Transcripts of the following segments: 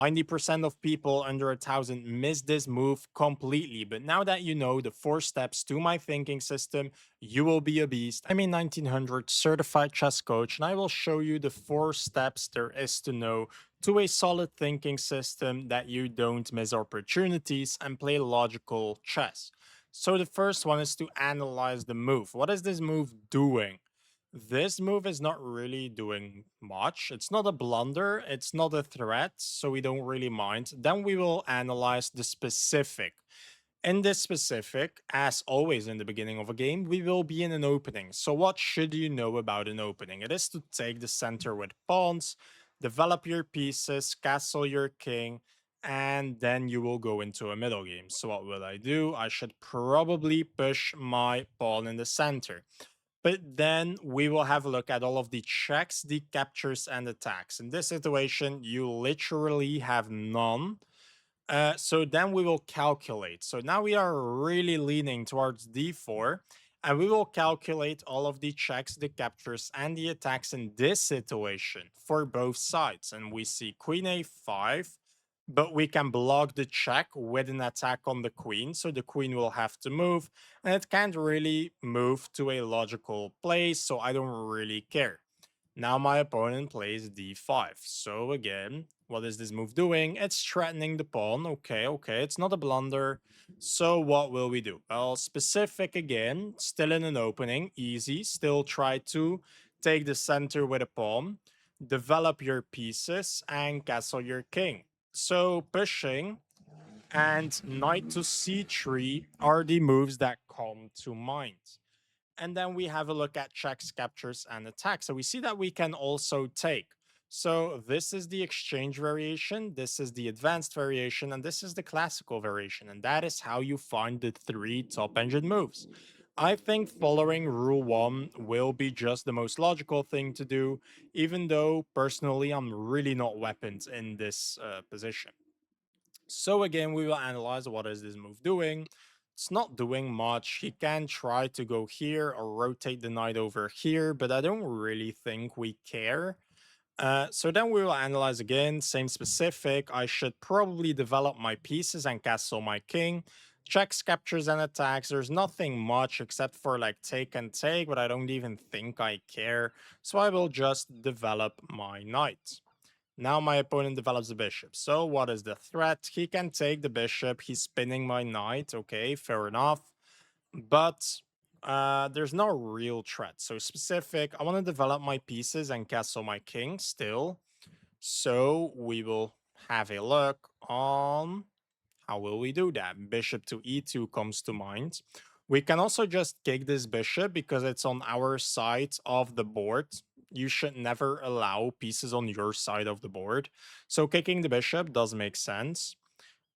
90% of people under 1,000 miss this move completely. But now that you know the 4 steps to my thinking system, you will be a beast. I'm a 1900 certified chess coach, and I will show you the 4 steps there is to know to a solid thinking system that you don't miss opportunities and play logical chess. So the first one is to analyze the move. What is this move doing? This move is not really doing much. It's not a blunder, it's not a threat, so we don't really mind. Then we will analyze the specific. In this specific, as always in the beginning of a game, we will be in an opening. So, what should you know about an opening? It is to take the center with pawns, develop your pieces, castle your king, and then you will go into a middle game. So, what will I do? I should probably push my pawn in the center. But then we will have a look at all of the checks, the captures, and attacks. In this situation, you literally have none. So then we will calculate. So now we are really leaning towards d4, and we will calculate all of the checks, the captures, and the attacks in this situation for both sides. And we see queen a5, but we can block the check with an attack on the queen. So the queen will have to move, and it can't really move to a logical place. So I don't really care. Now my opponent plays d5. So again, what is this move doing? It's threatening the pawn. Okay, it's not a blunder. So what will we do? Well, specific again, still in an opening, easy. Still try to take the center with a pawn, develop your pieces, and castle your king. So pushing and knight to c3 are the moves that come to mind. And then we have a look at checks, captures, and attacks. So we see that we can also take. So this is the exchange variation, this is the advanced variation, and this is the classical variation. And that is how you find the 3 top engine moves. I think following rule 1 will be just the most logical thing to do, even though personally I'm really not weapons in this position. So again, we will analyze what is this move doing. It's not doing much. He can try to go here or rotate the knight over here, but I don't really think we care. So then we will analyze again, same specific. I should probably develop my pieces and castle my king. Checks, captures, and attacks. There's nothing much except for like take and take, but I don't even think I care. So I will just develop my knight. Now my opponent develops a bishop. So what is the threat? He can take the bishop. He's spinning my knight. Okay, fair enough. But there's no real threat. So specific, I want to develop my pieces and castle my king still. So we will have a look on how will we do that. Bishop to e2 comes to mind. We can also just kick this bishop because it's on our side of the board. You should never allow pieces on your side of the board. So kicking the bishop does make sense.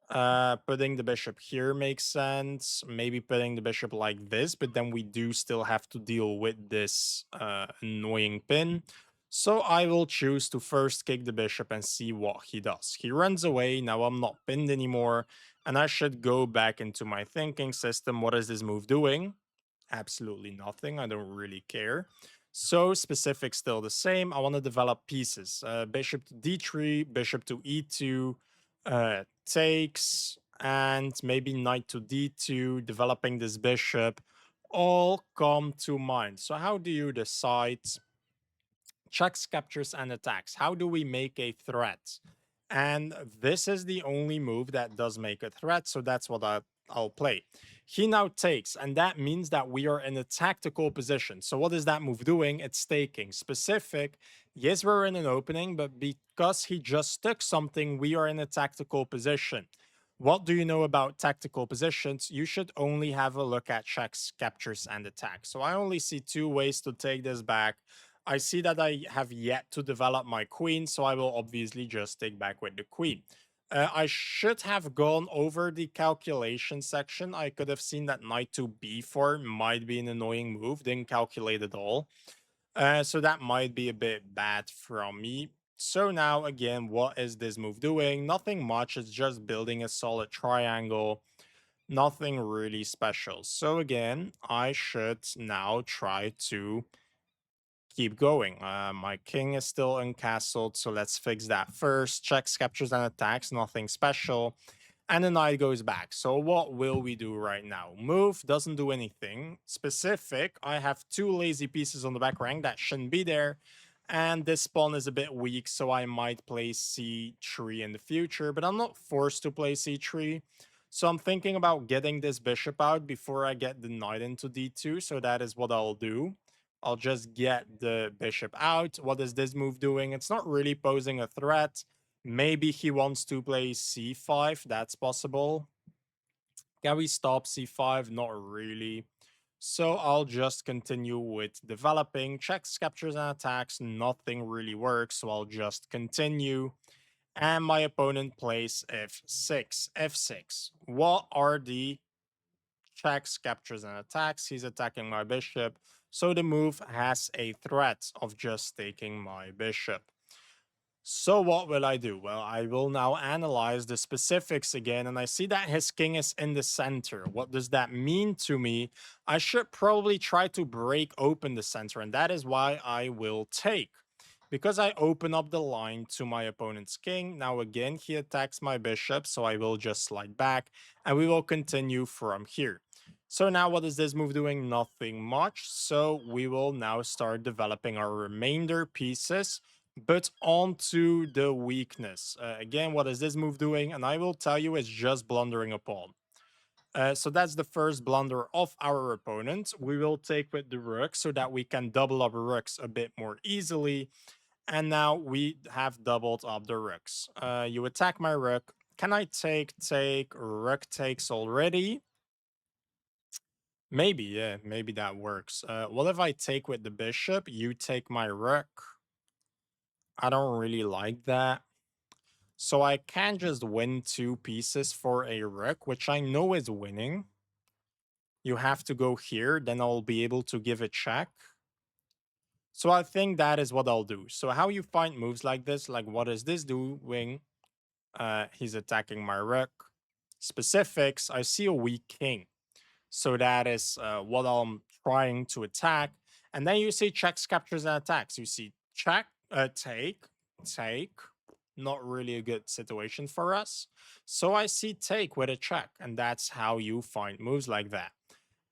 Putting the bishop here makes sense. Maybe putting the bishop like this, but then we do still have to deal with this annoying pin. So I will choose to first kick the bishop and see what he does. He runs away. Now I'm not pinned anymore. And I should go back into my thinking system. What is this move doing? Absolutely nothing. I don't really care. So specific still the same. I want to develop pieces. Bishop to d3, bishop to e2, takes, and maybe knight to d2, developing this bishop, all come to mind. So how do you decide checks, captures, and attacks? How do we make a threat? And this is the only move that does make a threat, so that's what I'll play. He now takes, and that means that we are in a tactical position. So what is that move doing? It's taking. Specific, yes, we're in an opening, but because he just took something, we are in a tactical position. What do you know about tactical positions? You should only have a look at checks, captures, and attacks. So I only see 2 ways to take this back. I see that I have yet to develop my queen, so I will obviously just take back with the queen. I should have gone over the calculation section. I could have seen that knight to b4 might be an annoying move. Didn't calculate at all. So that might be a bit bad from me. So now again, what is this move doing? Nothing much. It's just building a solid triangle. Nothing really special. So again, I should now try to keep going. My king is still uncastled, so let's fix that first. Checks, captures, and attacks, nothing special. And the knight goes back. So what will we do right now? Move doesn't do anything specific. I have two lazy pieces on the back rank that shouldn't be there. And this pawn is a bit weak, so I might play c3 in the future, but I'm not forced to play c3. So I'm thinking about getting this bishop out before I get the knight into d2, so that is what I'll do. I'll just get the bishop out. What is this move doing? It's not really posing a threat. Maybe he wants to play c5. That's possible. Can we stop c5? Not really. So I'll just continue with developing. Checks, captures, and attacks. Nothing really works, so I'll just continue. And my opponent plays f6. f6. What are the checks, captures, and attacks? He's attacking my bishop. So the move has a threat of just taking my bishop. So what will I do? Well, I will now analyze the specifics again, and I see that his king is in the center. What does that mean to me? I should probably try to break open the center, and that is why I will take. Because I open up the line to my opponent's king, now again he attacks my bishop, so I will just slide back, and we will continue from here. So now what is this move doing? Nothing much. So we will now start developing our remainder pieces, but onto the weakness. Again, what is this move doing? And I will tell you it's just blundering a pawn. So that's the first blunder of our opponent. We will take with the rook so that we can double up rooks a bit more easily. And now we have doubled up the rooks. You attack my rook. Can I take? Rook takes already. Maybe, yeah, maybe that works. What if I take with the bishop? You take my rook. I don't really like that. So I can just win two pieces for a rook, which I know is winning. You have to go here, then I'll be able to give a check. So I think that is what I'll do. So how you find moves like this, like what is this doing? He's attacking my rook. Specifics, I see a weak king. So that is what I'm trying to attack. And then you see checks, captures, and attacks. You see check, take. Not really a good situation for us. So I see take with a check. And that's how you find moves like that.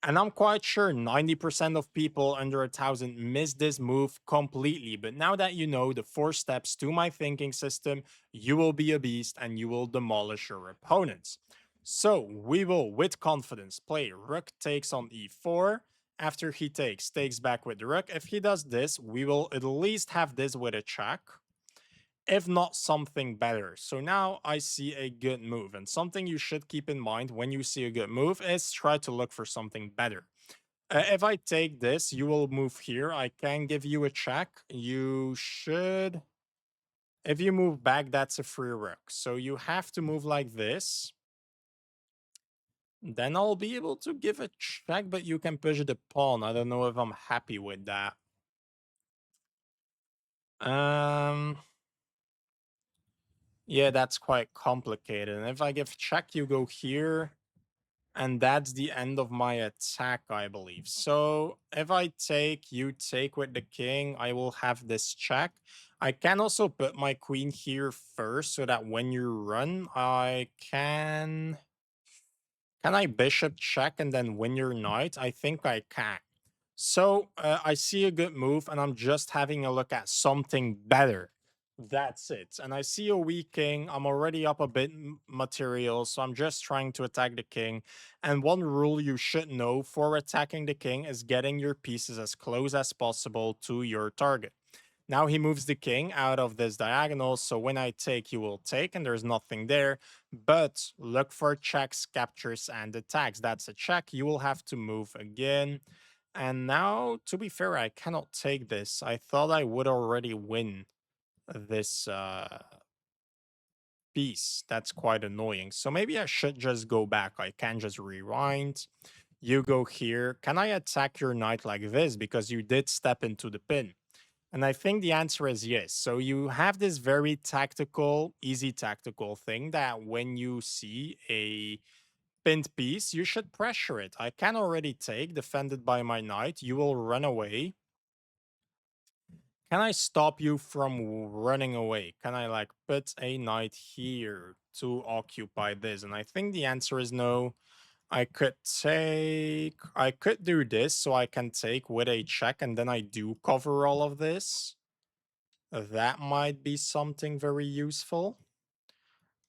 And I'm quite sure 90% of people under 1,000 miss this move completely. But now that you know the 4 steps to my thinking system, you will be a beast and you will demolish your opponents. So we will, with confidence, play rook takes on e4. After he takes back with the rook. If he does this, we will at least have this with a check, if not something better. So now I see a good move, and something you should keep in mind when you see a good move is try to look for something better. If I take this, you will move here. I can give you a check. You should. If you move back, that's a free rook. So you have to move like this. Then I'll be able to give a check, but you can push the pawn. I don't know if I'm happy with that. Um, yeah, that's quite complicated. And if I give check, you go here. And that's the end of my attack, I believe. So if I take, you take with the king, I will have this check. I can also put my queen here first so that when you run, I can... Can I bishop check and then win your knight? I think I can. So I see a good move and I'm just having a look at something better. That's it. And I see a weak king. I'm already up a bit material, so I'm just trying to attack the king. And one rule you should know for attacking the king is getting your pieces as close as possible to your target. Now he moves the king out of this diagonal, so when I take, you will take, and there's nothing there. But look for checks, captures, and attacks. That's a check. You will have to move again. And now, to be fair, I cannot take this. I thought I would already win this piece. That's quite annoying. So maybe I should just go back. I can just rewind. You go here. Can I attack your knight like this? Because you did step into the pin. And I think the answer is yes. So you have this very tactical, easy tactical thing that when you see a pinned piece, you should pressure it. I can already take, defended by my knight. You will run away. Can I stop you from running away? Can I like put a knight here to occupy this? And I think the answer is no. I could do this so I can take with a check and then I do cover all of this. That might be something very useful.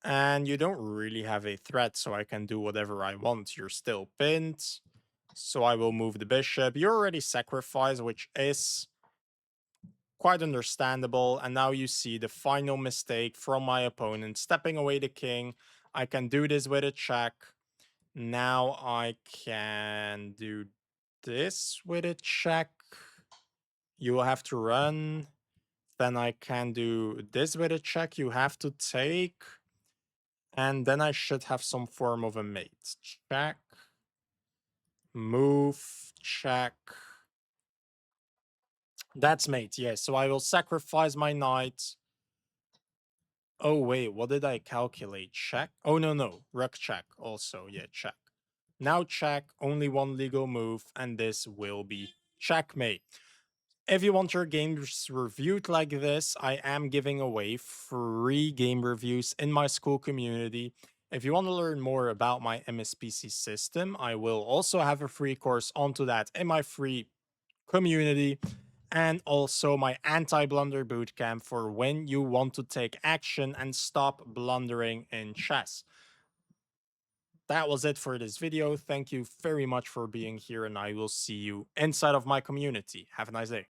And you don't really have a threat, so I can do whatever I want. You're still pinned. So I will move the bishop. You already sacrificed, which is quite understandable. And now you see the final mistake from my opponent, stepping away the king. I can do this with a check. Now I can do this with a check. You will have to run. Then I can do this with a check. You have to take. And then I should have some form of a mate. Check. Move. Check. That's mate, yes. So I will sacrifice my knight. Oh, wait, what did I calculate? Check? Oh, no. Rook check also. Yeah, check. Now check, only one legal move, and this will be checkmate. If you want your games reviewed like this, I am giving away free game reviews in my school community. If you want to learn more about my MSPC system, I will also have a free course onto that in my free community, and also my anti-blunder bootcamp for when you want to take action and stop blundering in chess. That was it for this video. Thank you very much for being here, and I will see you inside of my community. Have a nice day.